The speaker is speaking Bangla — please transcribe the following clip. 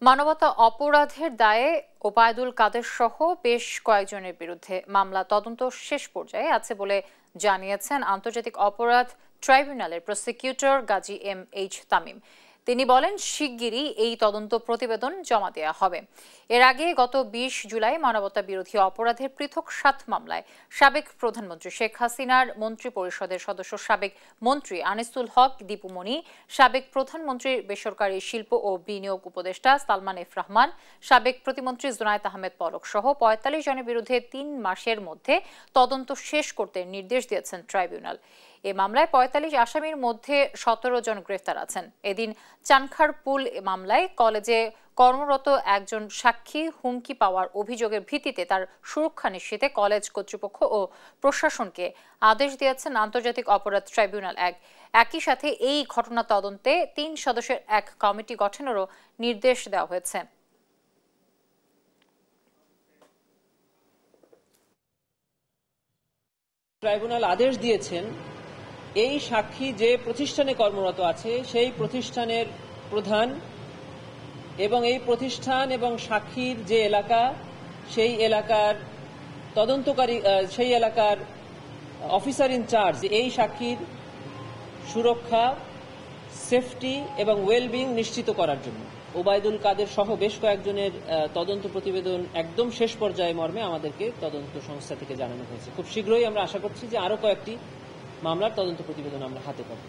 মানবতা অপরাধের দায়ে ওবায়দুল কাদের সহ বেশ কয়েকজনের বিরুদ্ধে মামলা তদন্ত শেষ পর্যায়ে আছে বলে জানিয়েছেন আন্তর্জাতিক অপরাধ ট্রাইব্যুনালের প্রসিকিউটর গাজী এম.এইচ. তামিম। তিনি বলেন, শিগগিরই এই তদন্ত প্রতিবেদন জমা দেওয়া হবে। এর আগে গত ২০ জুলাই মানবতা বিরোধী অপরাধের পৃথক ৭ মামলায় সাবেক প্রধানমন্ত্রী শেখ হাসিনার মন্ত্রী পরিষদের সদস্য সাবেক মন্ত্রী আনিসুল হক দীপু মনি, সাবেক প্রধানমন্ত্রীর বেসরকারি শিল্প ও বিনিয়োগ উপদেষ্টা সালমান এফ রহমান, সাবেক প্রতিমন্ত্রী জুনায়েদ আহমেদ পলক সহ ৪৫ জনের বিরুদ্ধে ৩ মাসের মধ্যে তদন্ত শেষ করতে নির্দেশ দিয়েছেন ট্রাইব্যুনাল। এ মামলায় ৪৫ আসামির মধ্যে ১৭ জন গ্রেফতার আছেন। এদিন চানখারপুল মামলায় কলেজে কর্মরত একজন সাক্ষী হুমকি পাওয়ার অভিযোগের ভিত্তিতে তার সুরক্ষা নিশ্চিতে কলেজ কর্তৃপক্ষ ও প্রশাসনকে আদেশ দিয়েছেন আন্তর্জাতিক অপরাধ ট্রাইব্যুনাল ১। একই সাথে এই ঘটনা তদন্তে ৩ সদস্যের এক কমিটি গঠনেরও নির্দেশ দেওয়া হয়েছে। ট্রাইব্যুনাল আদেশ দিয়েছেন এই সাক্ষী যে প্রতিষ্ঠানে কর্মরত আছে সেই প্রতিষ্ঠানের প্রধান এবং এই প্রতিষ্ঠান এবং সাক্ষীর যে এলাকা সেই এলাকার তদন্তকারী সেই এলাকার অফিসার ইনচার্জ এই সাক্ষীর সুরক্ষা, সেফটি এবং ওয়েলবিং নিশ্চিত করার জন্য ওবায়দুল কাদের সহ বেশ কয়েকজনের তদন্ত প্রতিবেদন একদম শেষ পর্যায়ে মর্মে আমাদেরকে তদন্ত সংস্থা থেকে জানানো হয়েছে। খুব শীঘ্রই আমরা আশা করছি যে আরো কয়েকটি মামলার তদন্ত প্রতিবেদন আমরা হাতে পাবো।